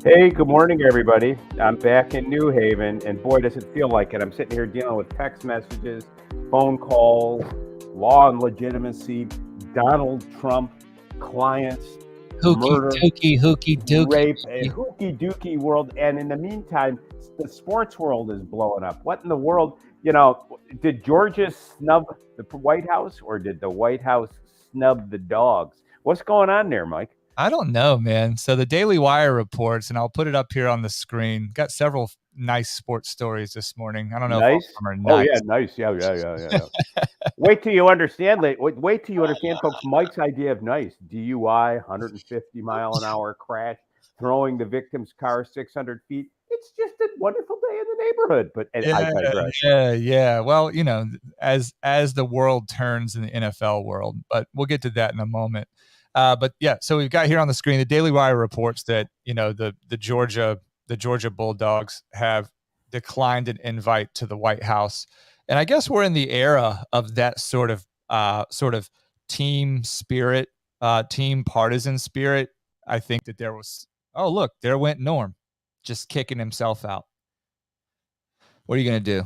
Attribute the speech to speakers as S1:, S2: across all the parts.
S1: Hey, good morning, everybody. I'm back in New Haven, and boy, does it feel like it. I'm sitting here dealing with text messages, phone calls, law and legitimacy, Donald Trump, clients,
S2: Hooky
S1: murder,
S2: dookie, hooky
S1: rape, a
S2: dookie.
S1: hooky dookie world. And in the meantime, the sports world is blowing up. What in the world? Did Georgia snub the White House, or did the White House snub the dogs? What's going on there, Mike?
S2: I don't know, man. So the Daily Wire reports, and I'll put it up here on the screen. Got several nice sports stories this morning. I don't know if all of
S1: Nice.
S2: them are
S1: Oh yeah,
S2: nice.
S1: nice. Yeah. Wait till you understand. Wait till you understand, folks. Mike's idea of nice: DUI, 150-mile-an-hour crash, throwing the victim's car 600 feet. It's just a wonderful day in the neighborhood. But I
S2: Yeah,
S1: digress.
S2: yeah. Well, as the world turns in the NFL world, but we'll get to that in a moment. But yeah, so we've got here on the screen the Daily Wire reports that the Georgia Bulldogs have declined an invite to the White House, and I guess we're in the era of that sort of team spirit, team partisan spirit. I think that there was. Oh, look, there went Norm, just kicking himself out. What are you going to do?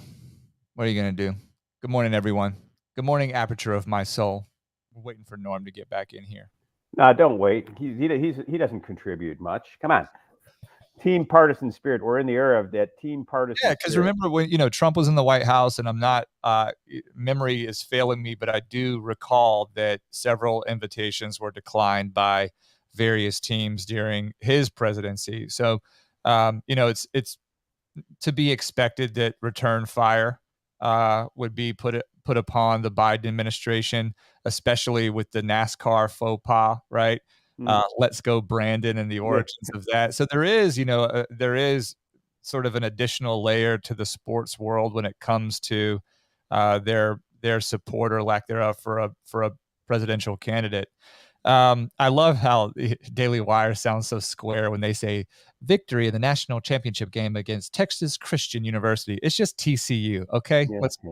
S2: What are you going to do? Good morning, everyone. Good morning, aperture of my soul. We're waiting for Norm to get back in here.
S1: No, don't wait. He doesn't contribute much. Come on. Team partisan spirit. We're in the era of that team partisan.
S2: Yeah, because remember when Trump was in the White House, and I'm not memory is failing me, but I do recall that several invitations were declined by various teams during his presidency. So it's to be expected that return fire would be put upon the Biden administration, especially with the NASCAR faux pas, right? Let's go Brandon and the origins of that. So there is sort of an additional layer to the sports world when it comes to their support or lack thereof for a presidential candidate. I love how Daily Wire sounds so square when they say victory in the national championship game against Texas Christian University. It's just TCU, okay?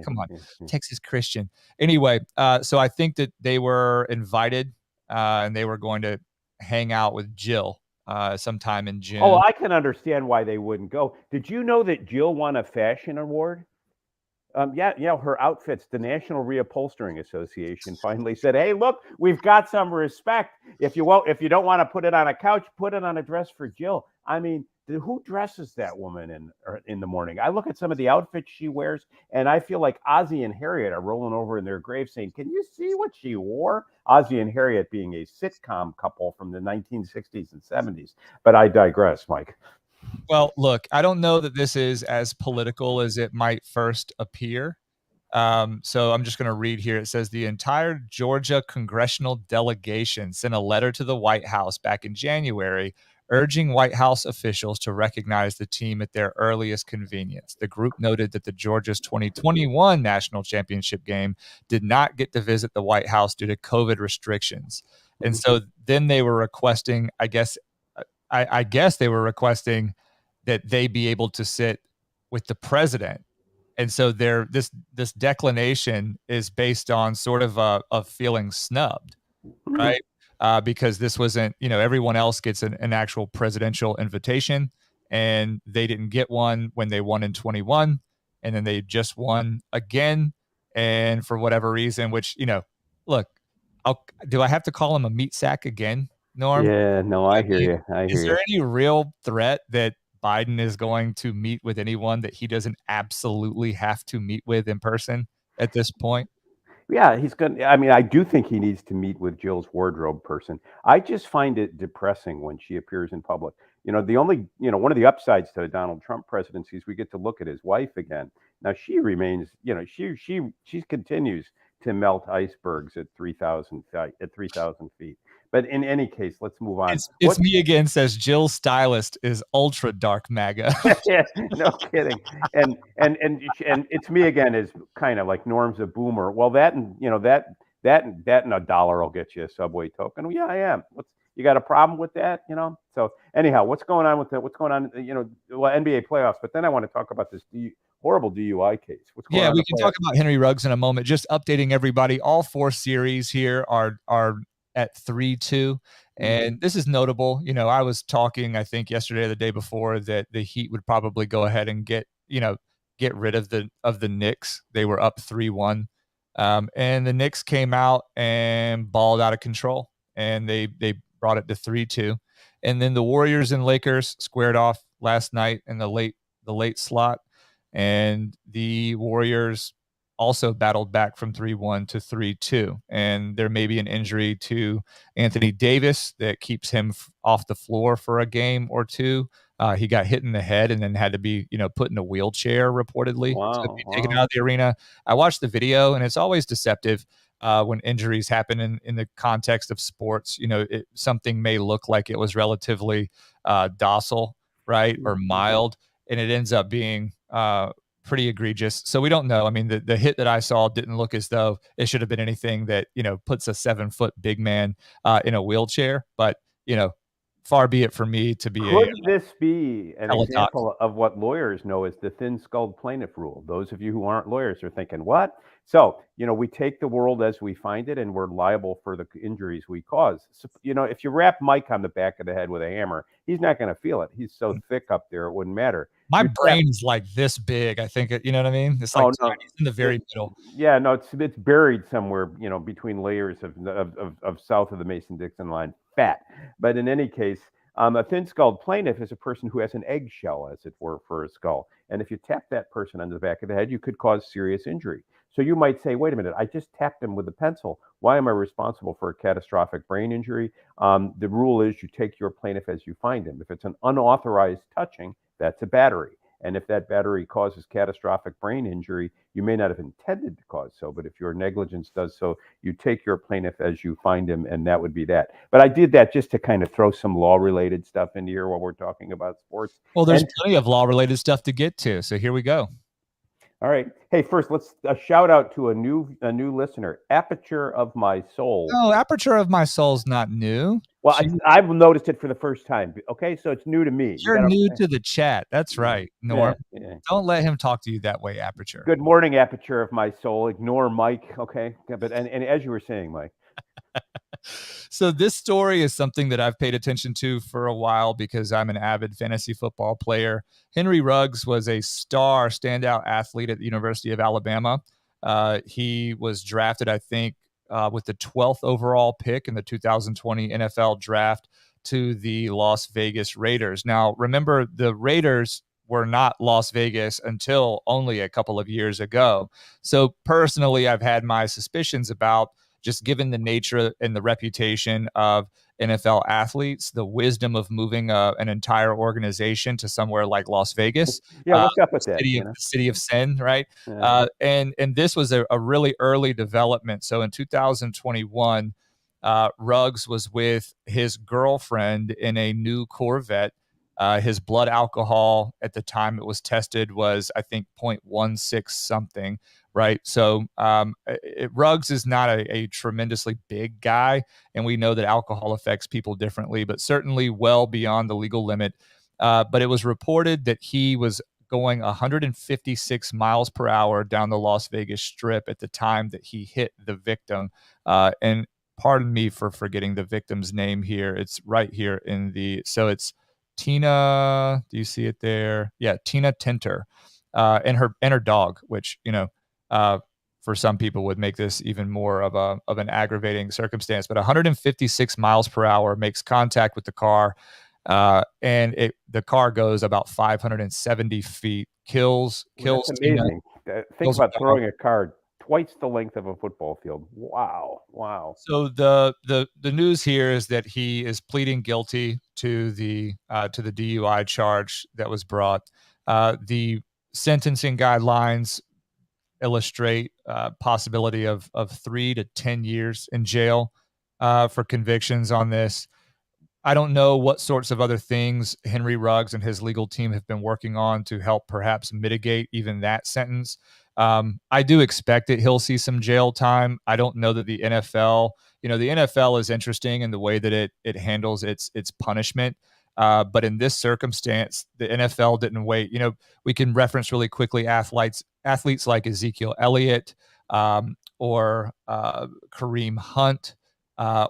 S2: Come on, Texas Christian. Anyway, so I think that they were invited and they were going to hang out with Jill sometime in June.
S1: Oh, I can understand why they wouldn't go. Did you know that Jill won a fashion award? Yeah, her outfits, the National Reupholstering Association finally said, "Hey, look, we've got some respect. If you don't want to put it on a couch, put it on a dress for Jill." I mean, who dresses that woman in the morning? I look at some of the outfits she wears, and I feel like Ozzie and Harriet are rolling over in their grave saying, "Can you see what she wore?" Ozzie and Harriet being a sitcom couple from the 1960s and 70s. But I digress, Mike.
S2: Well, look, I don't know that this is as political as it might first appear. So I'm just going to read here. It says the entire Georgia congressional delegation sent a letter to the White House back in January urging White House officials to recognize the team at their earliest convenience. The group noted that the Georgia's 2021 national championship game did not get to visit the White House due to COVID restrictions. And so then they were requesting, I guess they were requesting that they be able to sit with the president. And so this declination is based on sort of a feeling snubbed, right? Because this wasn't, everyone else gets an actual presidential invitation, and they didn't get one when they won in 21, and then they just won again, and for whatever reason, which look, do I have to call him a meat sack again, Norm?
S1: Yeah, no, I hear you.
S2: Is there any real threat that Biden is going to meet with anyone that he doesn't absolutely have to meet with in person at this point?
S1: Yeah, he's going. I mean, I do think he needs to meet with Jill's wardrobe person. I just find it depressing when she appears in public. The only, one of the upsides to the Donald Trump presidency is we get to look at his wife again. Now she remains, she continues to melt icebergs at 3,000 feet. But in any case, let's move on.
S2: It's me again, says Jill's stylist is ultra dark MAGA.
S1: Yeah, no kidding. And it's me again is kind of like Norm's a boomer. Well, that and that and $1 will get you a subway token. Well, yeah, I am. You got a problem with that? So anyhow, what's going on? NBA playoffs. But then I want to talk about this horrible DUI case. What's going on?
S2: We can talk about Henry Ruggs in a moment. Just updating everybody. All 4 series here are at 3-2. And this is notable. You know, I was talking, I think yesterday or the day before, that the Heat would probably go ahead and get rid of the Knicks. They were up 3-1. And the Knicks came out and balled out of control, and they brought it to 3-2. And then the Warriors and Lakers squared off last night in the late slot, and the Warriors also battled back from 3-1 to 3-2. And there may be an injury to Anthony Davis that keeps him off the floor for a game or two. He got hit in the head and then had to be, put in a wheelchair reportedly to be taken out of the arena. I watched the video, and it's always deceptive when injuries happen in the context of sports. Something may look like it was relatively docile, right, or mild, and it ends up being pretty egregious. So we don't know. I mean, the hit that I saw didn't look as though it should have been anything that, puts a 7-foot big man in a wheelchair. But, far be it for me to be
S1: Could this be an
S2: teledoc
S1: example of what lawyers know as the thin-skulled plaintiff rule? Those of you who aren't lawyers are thinking, what? So, we take the world as we find it, and we're liable for the injuries we cause. So, if you wrap Mike on the back of the head with a hammer, he's not going to feel it. He's so thick up there, it wouldn't matter.
S2: My brain is like this big. I think, you know what I mean? It's like it's in the very middle.
S1: Yeah, no, it's buried somewhere, between layers of south of the Mason-Dixon line fat. But in any case, a thin-skulled plaintiff is a person who has an eggshell, as it were, for a skull. And if you tap that person on the back of the head, you could cause serious injury. So you might say, wait a minute, I just tapped him with a pencil. Why am I responsible for a catastrophic brain injury? The rule is you take your plaintiff as you find him. If it's an unauthorized touching, that's a battery. And if that battery causes catastrophic brain injury, you may not have intended to cause so, but if your negligence does so, you take your plaintiff as you find him, and that would be that. But I did that just to kind of throw some law-related stuff into here while we're talking about sports.
S2: Well, there's plenty of law-related stuff to get to, so here we go.
S1: All right. Hey, first, let's shout out to a new listener, Aperture of My Soul.
S2: No, Aperture of My Soul's not new.
S1: Well, I've noticed it for the first time. Okay, so it's new to me.
S2: You're new to the chat. That's right, Norm. Yeah. Don't let him talk to you that way, Aperture.
S1: Good morning, Aperture of My Soul. Ignore Mike, okay? But and as you were saying, Mike.
S2: So this story is something that I've paid attention to for a while because I'm an avid fantasy football player. Henry Ruggs was a standout athlete at the University of Alabama. He was drafted, I think, with the 12th overall pick in the 2020 NFL draft to the Las Vegas Raiders. Now, remember, the Raiders were not Las Vegas until only a couple of years ago. So personally, I've had my suspicions about, just given the nature and the reputation of NFL athletes, the wisdom of moving an entire organization to somewhere like Las Vegas.
S1: Yeah, what's up with that?
S2: City of sin, right?
S1: Yeah.
S2: And this was a really early development. So in 2021, Ruggs was with his girlfriend in a new Corvette. His blood alcohol at the time it was tested was, I think, 0.16 something. Right. So Ruggs is not a tremendously big guy, and we know that alcohol affects people differently, but certainly well beyond the legal limit. But it was reported that he was going 156 miles per hour down the Las Vegas Strip at the time that he hit the victim. And pardon me for forgetting the victim's name here. It's right here so it's Tina. Do you see it there? Yeah, Tina Tinter, and her dog, which, for some people would make this even more of an aggravating circumstance. But 156 miles per hour makes contact with the car, and the car goes about 570 feet, kills.
S1: That's amazing. Think about throwing a car twice the length of a football field. Wow.
S2: So the news here is that he is pleading guilty to the DUI charge that was brought. The sentencing guidelines illustrate possibility of 3 to 10 years in jail for convictions on this. I don't know what sorts of other things Henry Ruggs and his legal team have been working on to help perhaps mitigate even that sentence. I do expect that he'll see some jail time. I don't know that the NFL, the NFL is interesting in the way that it handles its punishment. But in this circumstance, the NFL didn't wait. We can reference really quickly athletes like Ezekiel Elliott or Kareem Hunt.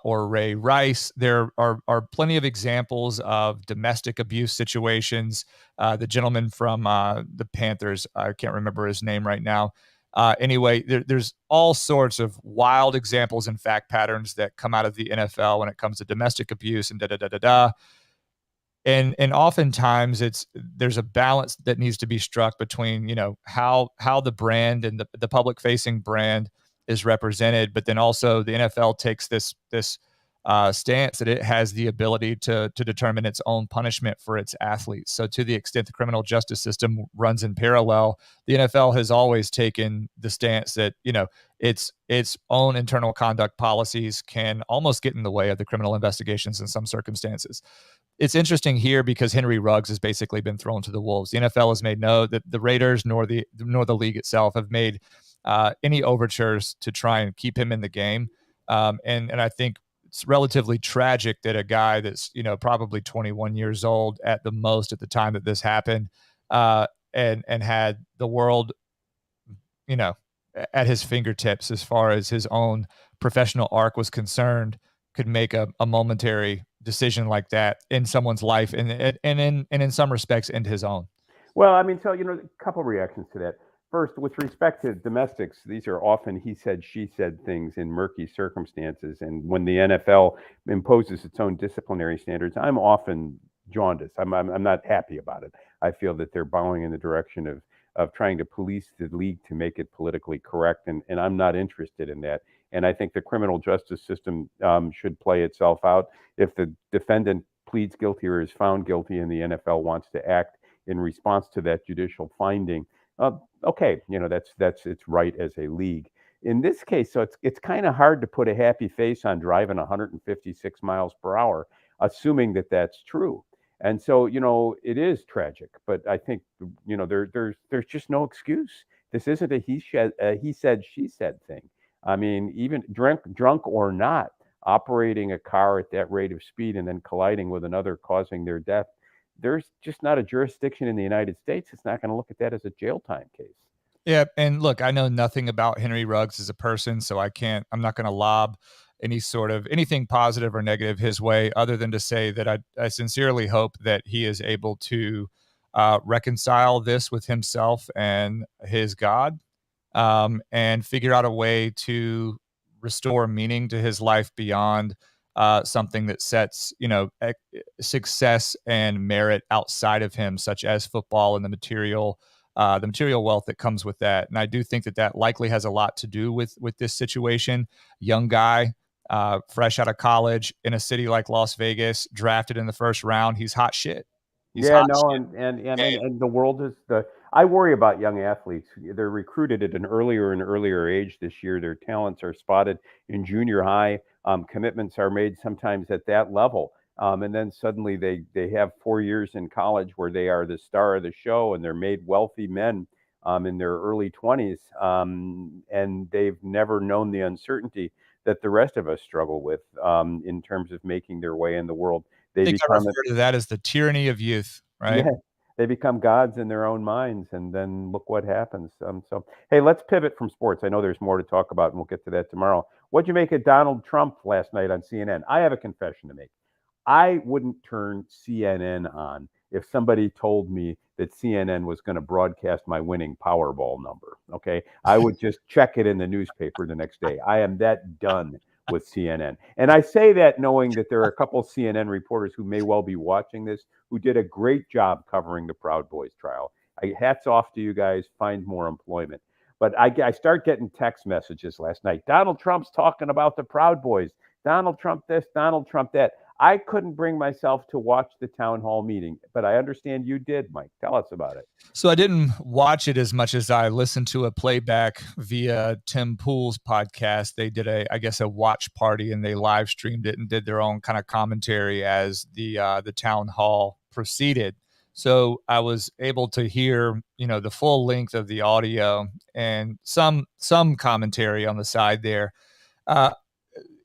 S2: or Ray Rice. There are plenty of examples of domestic abuse situations. The gentleman from the Panthers, I can't remember his name right now. Anyway, there's all sorts of wild examples and fact patterns that come out of the NFL when it comes to domestic abuse and da da da da da. And oftentimes there's a balance that needs to be struck between, how the brand and the public facing brand is represented, but then also the NFL takes this stance that it has the ability to determine its own punishment for its athletes. So to the extent the criminal justice system runs in parallel, the NFL has always taken the stance that, its own internal conduct policies can almost get in the way of the criminal investigations in some circumstances. It's interesting here because Henry Ruggs has basically been thrown to the wolves. The NFL has made that the Raiders nor the league itself have made any overtures to try and keep him in the game. And I think it's relatively tragic that a guy that's, probably 21 years old at the most at the time that this happened, and had the world, at his fingertips as far as his own professional arc was concerned, could make a momentary decision like that in someone's life and in some respects end his own.
S1: Well, I mean, so, a couple reactions to that. First, with respect to domestics, these are often he said, she said things in murky circumstances. And when the NFL imposes its own disciplinary standards, I'm often jaundiced. I'm not happy about it. I feel that they're bowing in the direction of trying to police the league to make it politically correct. And I'm not interested in that. And I think the criminal justice system should play itself out. If the defendant pleads guilty or is found guilty and the NFL wants to act in response to that judicial finding, okay, that's its right as a league. In this case, so it's kind of hard to put a happy face on driving 156 miles per hour, assuming that that's true. And so, it is tragic, but I think, there's just no excuse. This isn't a he said, she said thing. I mean, even drunk or not, operating a car at that rate of speed and then colliding with another, causing their death, there's just not a jurisdiction in the United States that's not going to look at that as a jail time case.
S2: Yeah, and look, I know nothing about Henry Ruggs as a person, so I'm not going to lob anything positive or negative his way, other than to say that I sincerely hope that he is able to reconcile this with himself and his God, and figure out a way to restore meaning to his life beyond something that sets, success and merit outside of him, such as football and the material wealth that comes with that. And I do think that likely has a lot to do with this situation. Young guy, fresh out of college in a city like Las Vegas, drafted in the first round. He's hot shit.
S1: And the world is I worry about young athletes. They're recruited at an earlier and earlier age this year. Their talents are spotted in junior high. Commitments are made sometimes at that level. And then suddenly they have 4 years in college where they are the star of the show and they're made wealthy men in their early 20s. And they've never known the uncertainty that the rest of us struggle with in terms of making their way in the world.
S2: I think I refer to that as the tyranny of youth, right?
S1: Yeah, they become gods in their own minds, and then look what happens. So, hey, let's pivot from sports. I know there's more to talk about, and we'll get to that tomorrow. What'd you make of Donald Trump last night on CNN? I have a confession to make. I wouldn't turn CNN on if somebody told me that CNN was going to broadcast my winning Powerball number. Okay, I would just check it in the newspaper the next day. I am that done with CNN. And I say that knowing that there are a couple of CNN reporters who may well be watching this, who did a great job covering the Proud Boys trial. Hats off to you guys. Find more employment. But I start getting text messages last night. Donald Trump's talking about the Proud Boys. Donald Trump this, Donald Trump that. I couldn't bring myself to watch the town hall meeting, but I understand you did, Mike. Tell us about it.
S2: So I didn't watch it as much as I listened to a playback via Tim Pool's podcast. They did a watch party, and they live streamed it and did their own kind of commentary as the town hall proceeded. So I was able to hear, the full length of the audio and some commentary on the side there.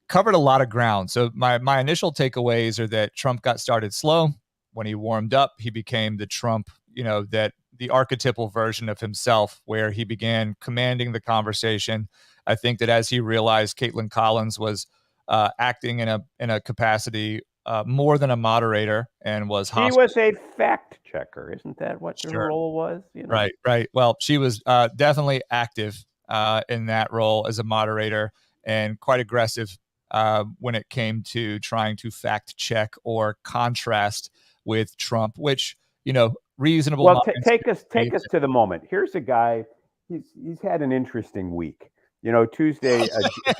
S2: Covered a lot of ground. So my initial takeaways are that Trump got started slow. When he warmed up, he became the Trump, that the archetypal version of himself, where he began commanding the conversation. I think that as he realized Kaitlan Collins was acting in a capacity more than a moderator, and was
S1: She
S2: hostile.
S1: was a fact checker. Isn't that what her
S2: Sure.
S1: role was?
S2: Right, right. Well, she was definitely active in that role as a moderator, and quite aggressive when it came to trying to fact check or contrast with Trump, which, reasonable
S1: Well,
S2: minds
S1: take us
S2: say
S1: to the moment. Here's a guy. He's had an interesting week. Tuesday.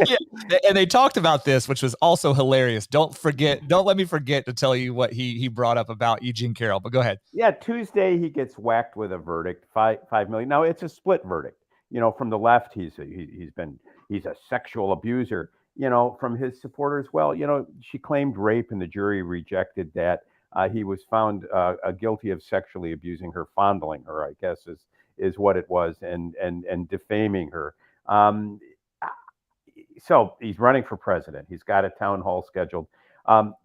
S2: yeah, and they talked about this, which was also hilarious. Don't let me forget to tell you what he brought up about Eugene Carroll. But go ahead.
S1: Yeah, Tuesday he gets whacked with a verdict, 5 million. Now it's a split verdict. From the left, he's a sexual abuser. From his supporters, well, she claimed rape, and the jury rejected that. He was found guilty of sexually abusing her, fondling her, I guess is what it was, and defaming her. Um, so he's running for president. He's got a town hall scheduled.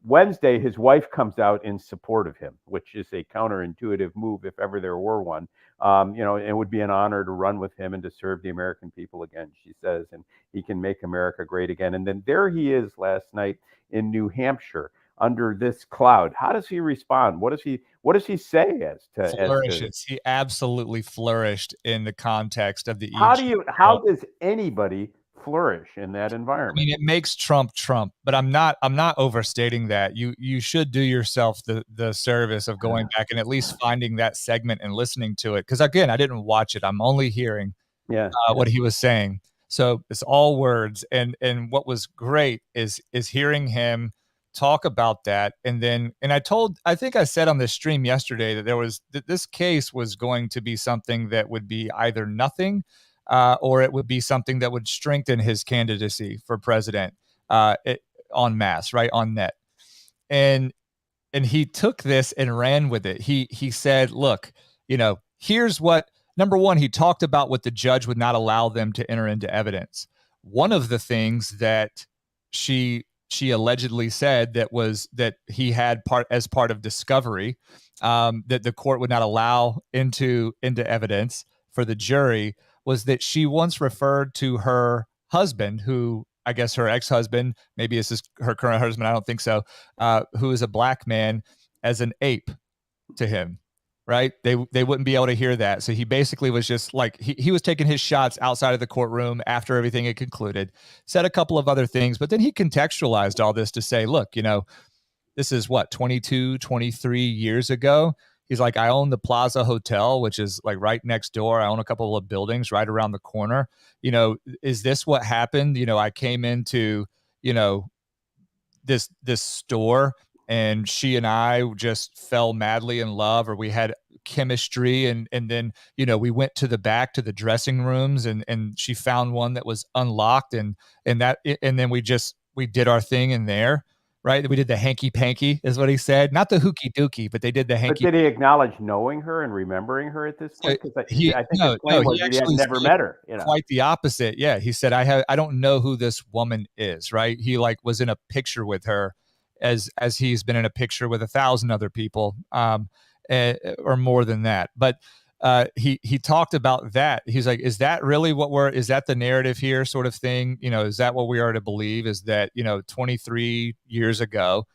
S1: Wednesday, his wife comes out in support of him, which is a counterintuitive move if ever there were one. It would be an honor to run with him and to serve the American people again, she says, and he can make America great again. And then there he is last night in New Hampshire under this cloud. How does he respond? What does he say as to
S2: Flourishes. He absolutely flourished in the context of the
S1: how does anybody flourish in that environment?
S2: I mean, it makes Trump Trump, but I'm not overstating that. You should do yourself the service of going back and at least finding that segment and listening to it. Because again, I didn't watch it. I'm only hearing what he was saying. So it's all words. And what was great is hearing him talk about that. And I think I said on this stream yesterday that this case was going to be something that would be either nothing or it would be something that would strengthen his candidacy for president en masse, right, on net. And he took this and ran with it. He said, look, here's what, number one, he talked about what the judge would not allow them to enter into evidence. One of the things that she allegedly said that he had as part of discovery that the court would not allow into evidence for the jury was that she once referred to her husband, who I guess her ex-husband, maybe this is her current husband, I don't think so, who is a black man, as an ape to him, right? They wouldn't be able to hear that. So he basically was just like, he was taking his shots outside of the courtroom after everything had concluded, said a couple of other things, but then he contextualized all this to say, look, this is what, 22, 23 years ago. He's like, I own the Plaza Hotel, which is like right next door. I own a couple of buildings right around the corner. Is this what happened? I came into, this store, and she and I just fell madly in love, or we had chemistry. And then, we went to the back to the dressing rooms, and she found one that was unlocked, and then we did our thing in there. Right, we did the hanky panky, is what he said. Not the hooky dookie, but they did the hanky.
S1: But did he acknowledge knowing her and remembering her at this point? Because I think his claim was that he had never met her.
S2: Quite the opposite. Yeah, he said, I don't know who this woman is. Right, he was in a picture with her, as he's been in a picture with 1,000 other people, or more than that. But he talked about that. He's like, is that really is that the narrative here, sort of thing? Is that what we are to believe, is that, 23 years ago,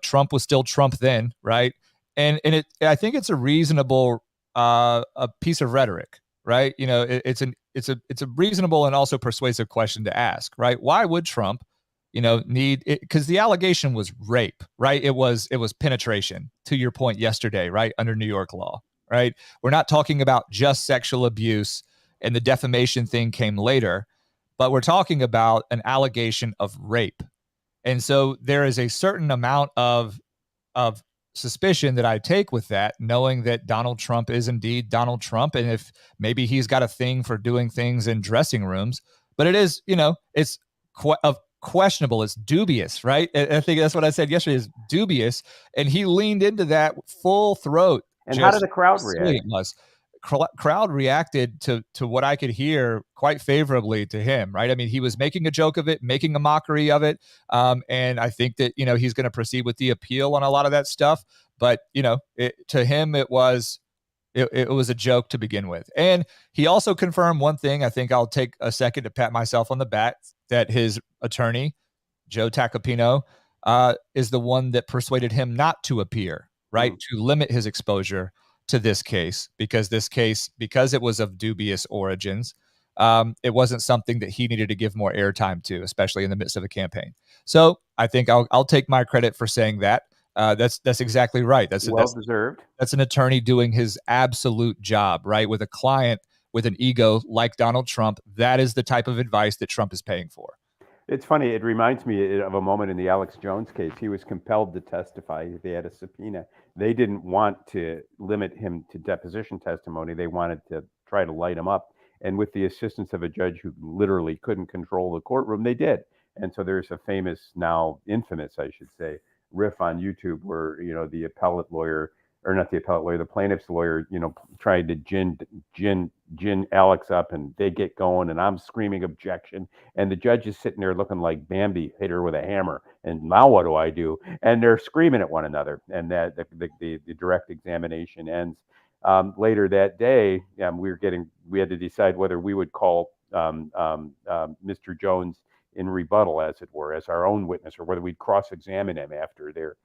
S2: Trump was still Trump then, right? And I think it's a reasonable a piece of rhetoric, right? It's a reasonable and also persuasive question to ask, right? Why would Trump, need it? Because the allegation was rape, right? It was penetration, to your point yesterday, right? Under New York law. Right? We're not talking about just sexual abuse, and the defamation thing came later, but we're talking about an allegation of rape. And so there is a certain amount of suspicion that I take with that, knowing that Donald Trump is indeed Donald Trump, and if maybe he's got a thing for doing things in dressing rooms, but it is, it's questionable, it's dubious, right? I think that's what I said yesterday, is dubious, and he leaned into that full throat.
S1: And how did the crowd react?
S2: Crowd reacted to what I could hear quite favorably to him, right? I mean, he was making a joke of it, making a mockery of it. And I think that, he's going to proceed with the appeal on a lot of that stuff. But, to him, it was a joke to begin with. And he also confirmed one thing. I think I'll take a second to pat myself on the back, that his attorney Joe Tacopino is the one that persuaded him not to appear, right? To limit his exposure to this case, because because it was of dubious origins, it wasn't something that he needed to give more airtime to, especially in the midst of a campaign. So I think I'll take my credit for saying that. That's exactly right. That's
S1: well deserved.
S2: That's an attorney doing his absolute job, right? With a client with an ego like Donald Trump, that is the type of advice that Trump is paying for.
S1: It's funny. It reminds me of a moment in the Alex Jones case. He was compelled to testify. They had a subpoena. They didn't want to limit him to deposition testimony. They wanted to try to light him up. And with the assistance of a judge who literally couldn't control the courtroom, they did. And so there's a famous, now infamous, I should say, riff on YouTube where, the appellate lawyer, or not the appellate lawyer, the plaintiff's lawyer, tried to gin Alex up, and they get going, and I'm screaming objection, and the judge is sitting there looking like Bambi hit her with a hammer, and now what do I do? And they're screaming at one another, and that the direct examination ends. Later that day, we had to decide whether we would call Mr. Jones in rebuttal, as it were, as our own witness, or whether we'd cross-examine him after their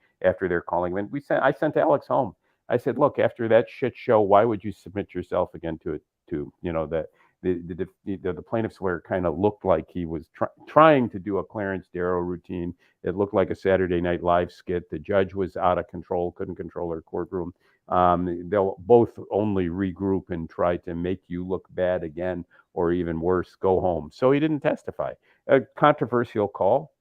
S1: calling him. And I sent Alex home. I said, look, after that shit show, why would you submit yourself again to the plaintiff's lawyer kind of looked like he was trying to do a Clarence Darrow routine. It looked like a Saturday Night Live skit. The judge was out of control, couldn't control her courtroom. They'll both only regroup and try to make you look bad again, or even worse, go home. So he didn't testify. A controversial call.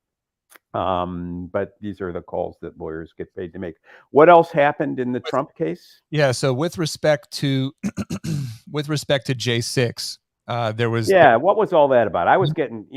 S1: But these are the calls that lawyers get paid to make. What else happened in the Trump case?
S2: Yeah. So with respect to J6, there was.
S1: Yeah. What was all that about? I was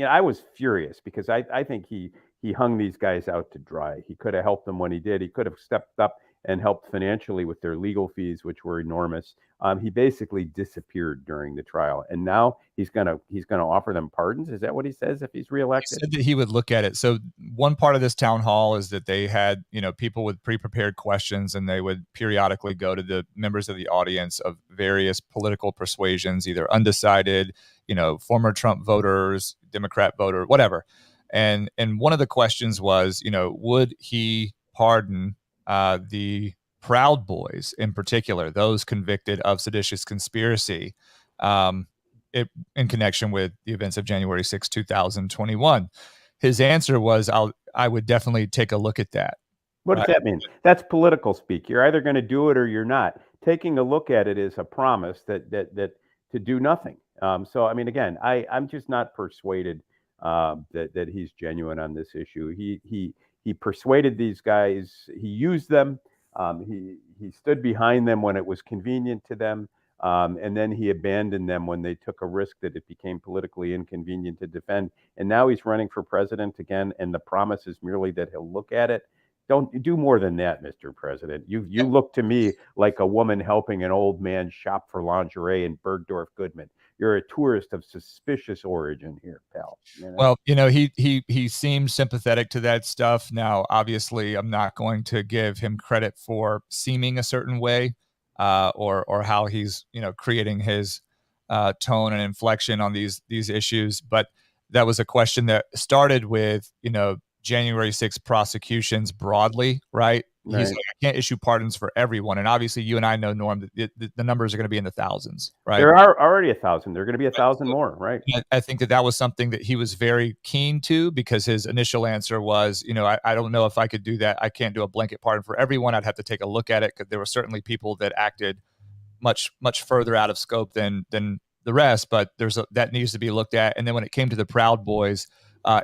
S1: I was furious because I think he hung these guys out to dry. He could have helped them when he did. He could have stepped up and helped financially with their legal fees, which were enormous. He basically disappeared during the trial, and now he's gonna offer them pardons. Is that what he says if he's reelected?
S2: He said that he would look at it. So one part of this town hall is that they had, people with pre-prepared questions, and they would periodically go to the members of the audience of various political persuasions, either undecided, former Trump voters, Democrat voter, whatever. And one of the questions was, would he pardon the Proud Boys in particular, those convicted of seditious conspiracy, in connection with the events of January 6, 2021. His answer was, I would definitely take a look at that.
S1: What does that mean? That's political speak. You're either going to do it or you're not. Taking a look at it is a promise that to do nothing. So, I mean, again, I'm just not persuaded that he's genuine on this issue. He persuaded these guys. He used them. He stood behind them when it was convenient to them. And then he abandoned them when they took a risk that it became politically inconvenient to defend. And now he's running for president again, and the promise is merely that he'll look at it. Don't do more than that, Mr. President. You look to me like a woman helping an old man shop for lingerie in Bergdorf Goodman. You're a tourist of suspicious origin here, pal.
S2: Well, he seemed sympathetic to that stuff. Now, obviously, I'm not going to give him credit for seeming a certain way, or how he's creating his tone and inflection on these issues. But that was a question that started with January 6th prosecutions broadly, right?
S1: Right.
S2: He's like, I can't issue pardons for everyone. And obviously you and I know, Norm, that the numbers are going to be in the thousands, right?
S1: There are already 1,000. There are going to be 1,000 more, right?
S2: I think that was something that he was very keen to, because his initial answer was, I don't know if I could do that. I can't do a blanket pardon for everyone. I'd have to take a look at it, because there were certainly people that acted much, much further out of scope than the rest, but that needs to be looked at. And then when it came to the Proud Boys,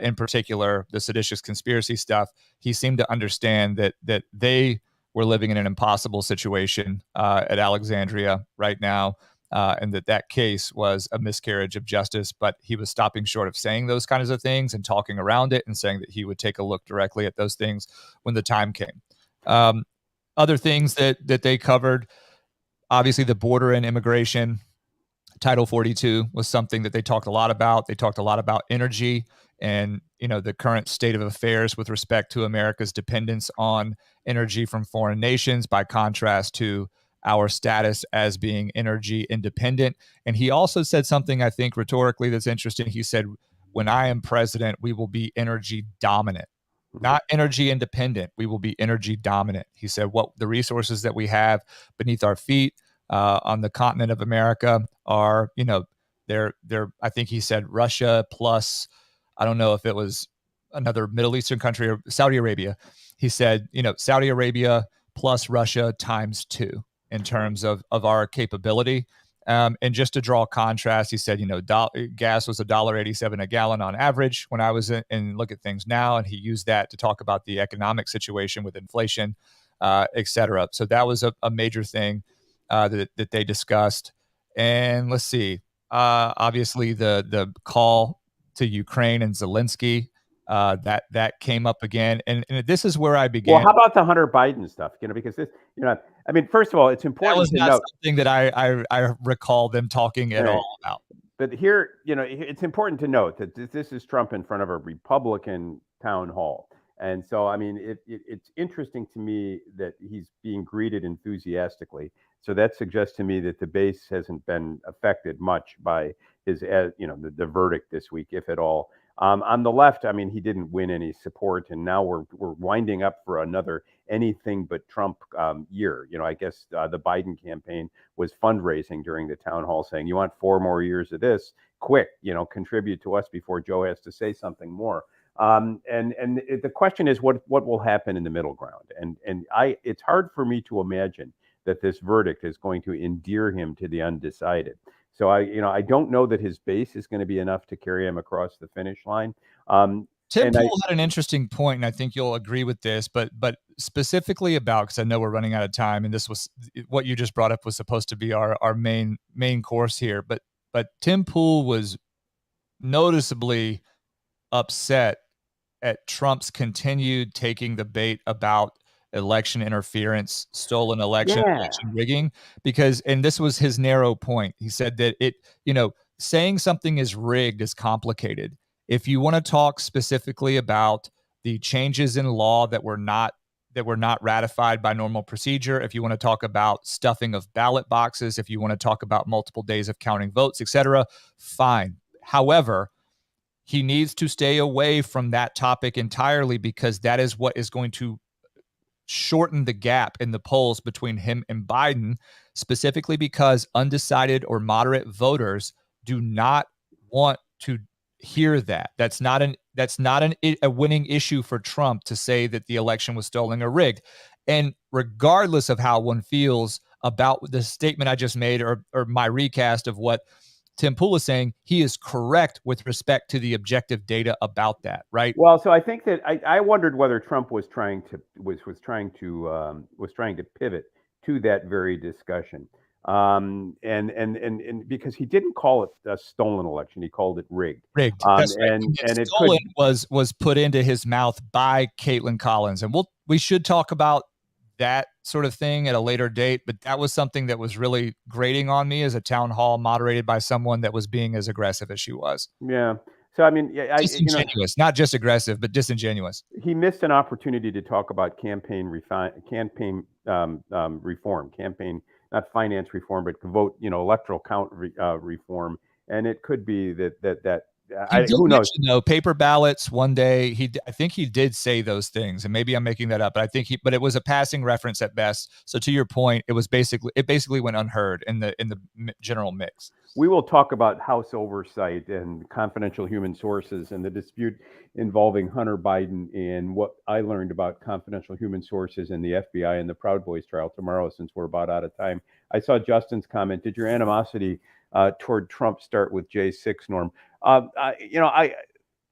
S2: in particular, the seditious conspiracy stuff, he seemed to understand that they were living in an impossible situation at Alexandria right now, and that case was a miscarriage of justice. But he was stopping short of saying those kinds of things and talking around it, and saying that he would take a look directly at those things when the time came. Other things that they covered, obviously the border and immigration. Title 42 was something that they talked a lot about. They talked a lot about energy and the current state of affairs with respect to America's dependence on energy from foreign nations, by contrast to our status as being energy independent. And he also said something, I think, rhetorically, that's interesting. He said, when I am president, we will be energy dominant, not energy independent. We will be energy dominant. He said what the resources that we have beneath our feet on the continent of America are, they're I think he said Russia plus, I don't know if it was another Middle Eastern country or Saudi Arabia. He said, Saudi Arabia plus Russia times 2 in terms of our capability. And just to draw a contrast, he said, gas was $1.87 a gallon on average when I was in, and look at things now. And he used that to talk about the economic situation with inflation, et cetera. So that was a major thing that they discussed. And let's see, obviously the call to Ukraine and Zelensky, that came up again. And this is where I began.
S1: Well, how about the Hunter Biden stuff? Because this, I mean, first of all, it's important
S2: that was
S1: to
S2: not
S1: note
S2: something that I recall them talking at all about.
S1: But here, it's important to note that this is Trump in front of a Republican town hall. And so, I memean, it's interesting to me that he's being greeted enthusiastically. So that suggests to me that the base hasn't been affected much by his, the verdict this week, if at all. On the left, I mean, he didn't win any support, and now we're winding up for another anything but Trump year. I guess the Biden campaign was fundraising during the town hall, saying, "You want 4 more years of this? Quick, contribute to us before Joe has to say something more." And the question is, what will happen in the middle ground? And it's hard for me to imagine that this verdict is going to endear him to the undecided. So I don't know that his base is going to be enough to carry him across the finish line.
S2: Tim Pool had an interesting point, and I think you'll agree with this, but specifically about, because I know we're running out of time, and this was what you just brought up was supposed to be our main course here. But Tim Pool was noticeably upset at Trump's continued taking the bait about election interference, stolen election rigging, because, and this was his narrow point. He said that saying something is rigged is complicated. If you want to talk specifically about the changes in law that were not ratified by normal procedure, if you want to talk about stuffing of ballot boxes, if you want to talk about multiple days of counting votes, etc., fine. However, he needs to stay away from that topic entirely, because that is what is going to shorten the gap in the polls between him and Biden, specifically because undecided or moderate voters do not want to hear that. That's not a winning issue for Trump to say that the election was stolen or rigged. And regardless of how one feels about the statement I just made or my recast of what Tim Pool is saying, he is correct with respect to the objective data about that, right?
S1: Well, so I think that I wondered whether Trump was trying to pivot to that very discussion, and because he didn't call it a stolen election, he called it rigged.
S2: Rigged. That's right.
S1: And it
S2: stolen was put into his mouth by Kaitlan Collins, and we should talk about that sort of thing at a later date, but that was something that was really grating on me as a town hall moderated by someone that was being as aggressive as she was.
S1: Yeah. So, I mean,
S2: disingenuous, not just aggressive, but disingenuous.
S1: He missed an opportunity to talk about campaign reform, not finance reform, but vote, electoral count reform. And it could be that who knows?
S2: Paper ballots one day. I think he did say those things, and maybe I'm making that up, but but it was a passing reference at best. So to your point, it basically went unheard in the general mix.
S1: We will talk about House oversight and confidential human sources and the dispute involving Hunter Biden and what I learned about confidential human sources in the FBI and the Proud Boys trial tomorrow, since we're about out of time. I saw Justin's comment. Did your animosity toward Trump start with J6, Norm?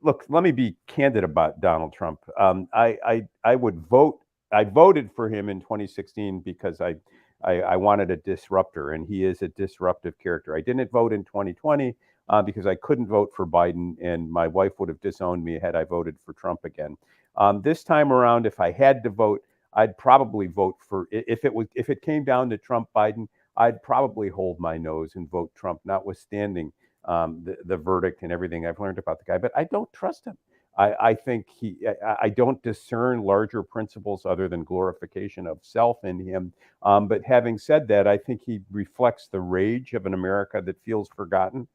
S1: Look, let me be candid about Donald Trump. I voted for him in 2016 because I wanted a disruptor, and he is a disruptive character. I didn't vote in 2020 because I couldn't vote for Biden, and my wife would have disowned me had I voted for Trump again. This time around, if I had to vote, I'd probably vote for, if it came down to Trump Biden, I'd probably hold my nose and vote Trump, notwithstanding the verdict and everything I've learned about the guy. But I don't trust him. I think I don't discern larger principles other than glorification of self in him. But having said that, I think he reflects the rage of an America that feels forgotten.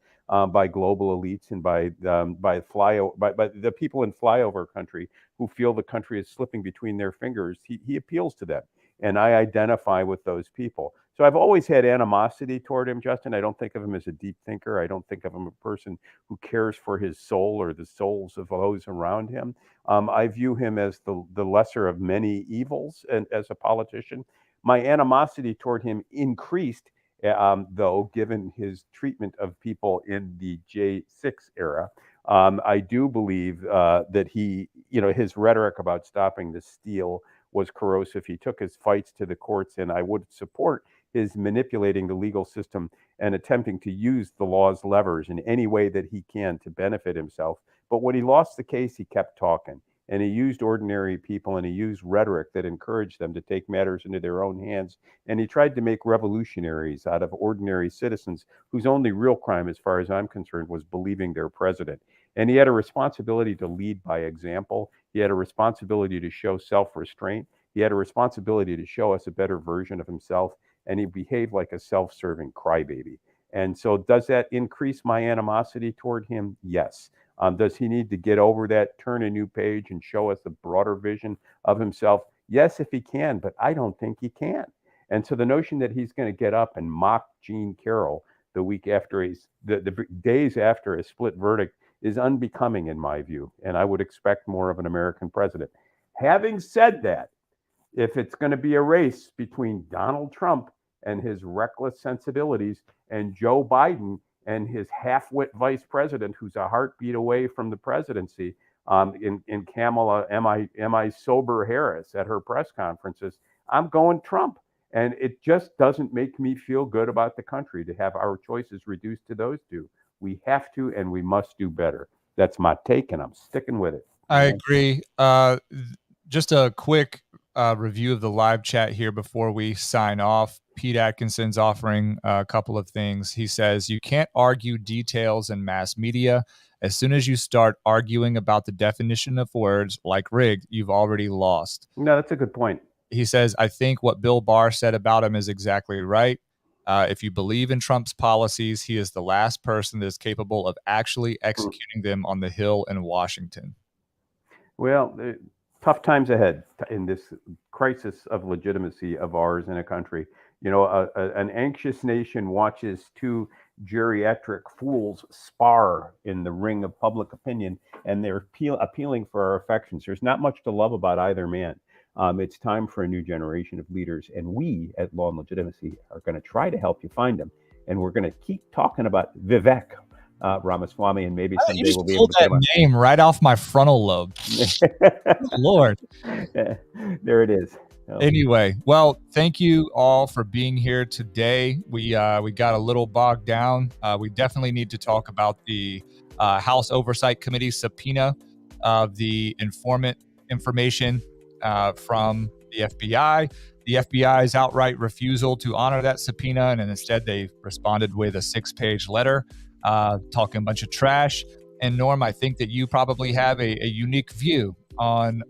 S1: by global elites and by the people in flyover country who feel the country is slipping between their fingers. He appeals to them, and I identify with those people. So I've always had animosity toward him, Justin. I don't think of him as a deep thinker. I don't think of him a person who cares for his soul or the souls of those around him. I view him as the lesser of many evils, and as a politician, my animosity toward him increased, though, given his treatment of people in the J6 era. I do believe that his rhetoric about stopping the steal was corrosive. He took his fights to the courts, and I would support his manipulating the legal system and attempting to use the law's levers in any way that he can to benefit himself. But when he lost the case, he kept talking, and he used ordinary people, and he used rhetoric that encouraged them to take matters into their own hands. And he tried to make revolutionaries out of ordinary citizens whose only real crime, as far as I'm concerned, was believing their president. And he had a responsibility to lead by example. He had a responsibility to show self-restraint. He had a responsibility to show us a better version of himself. And he behaved like a self-serving crybaby. And so does that increase my animosity toward him? Yes. Does he need to get over that, turn a new page, and show us a broader vision of himself? Yes, if he can, but I don't think he can. And so the notion that he's going to get up and mock Jean Carroll the week after the days after a split verdict is unbecoming in my view. And I would expect more of an American president. Having said that, if it's going to be a race between Donald Trump and his reckless sensibilities and Joe Biden and his half-wit vice president, who's a heartbeat away from the presidency, in Kamala, am I sober Harris at her press conferences, I'm going Trump. And it just doesn't make me feel good about the country to have our choices reduced to those two. We have to, and we must do better. That's my take, and I'm sticking with it.
S2: I agree. Just a quick review of the live chat here before we sign off. Pete Atkinson's offering a couple of things. He says, you can't argue details in mass media. As soon as you start arguing about the definition of words like rigged, you've already lost.
S1: No, that's a good point.
S2: He says, I think what Bill Barr said about him is exactly right. If you believe in Trump's policies, he is the last person that is capable of actually executing them on the Hill in Washington.
S1: Well, tough times ahead in this crisis of legitimacy of ours in a country. You know, an anxious nation watches two geriatric fools spar in the ring of public opinion, and they're appealing for our affections. There's not much to love about either man. It's time for a new generation of leaders, and we at Law and Legitimacy are going to try to help you find them. And we're going to keep talking about Vivek Ramaswamy, and maybe someday we'll be able to
S2: get that name right off my frontal lobe. Lord,
S1: there it is.
S2: Anyway, well, thank you all for being here today. We got a little bogged down. We definitely need to talk about the House Oversight Committee subpoena of the informant information from the FBI. The FBI's outright refusal to honor that subpoena, and instead they responded with a 6-page letter talking a bunch of trash. And Norm, I think that you probably have a unique view on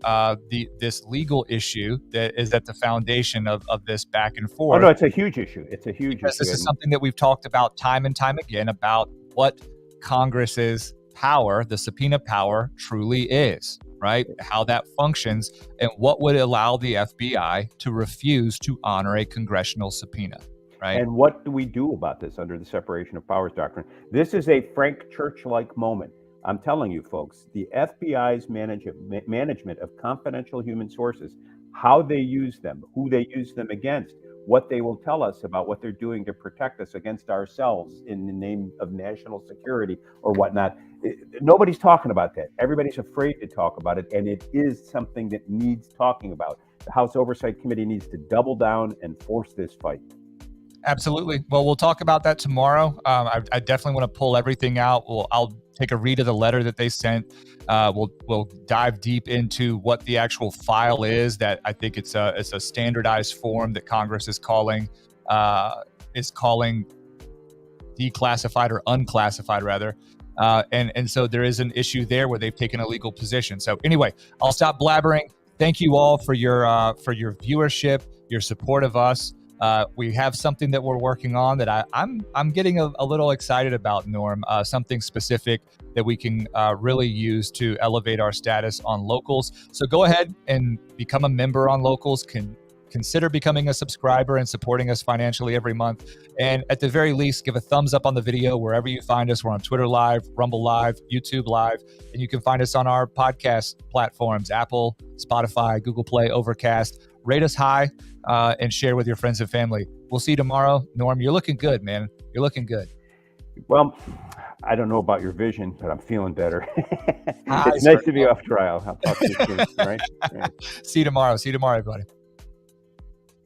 S2: this legal issue that is at the foundation of this back and forth.
S1: Oh, no, it's a huge issue. It's a huge
S2: because
S1: issue.
S2: This is something that we've talked about time and time again about what Congress's power, the subpoena power, truly is, right? How that functions and what would allow the FBI to refuse to honor a congressional subpoena. Right.
S1: And what do we do about this under the separation of powers doctrine? This is a Frank Church-like moment. I'm telling you, folks, the FBI's management of confidential human sources, how they use them, who they use them against, what they will tell us about what they're doing to protect us against ourselves in the name of national security or whatnot. Nobody's talking about that. Everybody's afraid to talk about it, and it is something that needs talking about. The House Oversight Committee needs to double down and force this fight.
S2: Absolutely. Well, we'll talk about that tomorrow. I definitely want to pull everything out. I'll take a read of the letter that they sent. We'll dive deep into what the actual file is. That I think it's a standardized form that Congress is calling declassified or unclassified rather. And so there is an issue there where they've taken a legal position. So anyway, I'll stop blabbering. Thank you all for your viewership, your support of us. We have something that we're working on that I'm getting a little excited about, Norm. Something specific that we can really use to elevate our status on Locals. So go ahead and become a member on Locals. Consider becoming a subscriber and supporting us financially every month. And at the very least, give a thumbs up on the video wherever you find us. We're on Twitter Live, Rumble Live, YouTube Live, and you can find us on our podcast platforms, Apple, Spotify, Google Play, Overcast. Rate us high and share with your friends and family. We'll see you tomorrow. Norm, you're looking good, man. You're looking good.
S1: Well, I don't know about your vision, but I'm feeling better. It's nice to be off trial. I'll talk to you soon, right?
S2: See you tomorrow. See you tomorrow, everybody.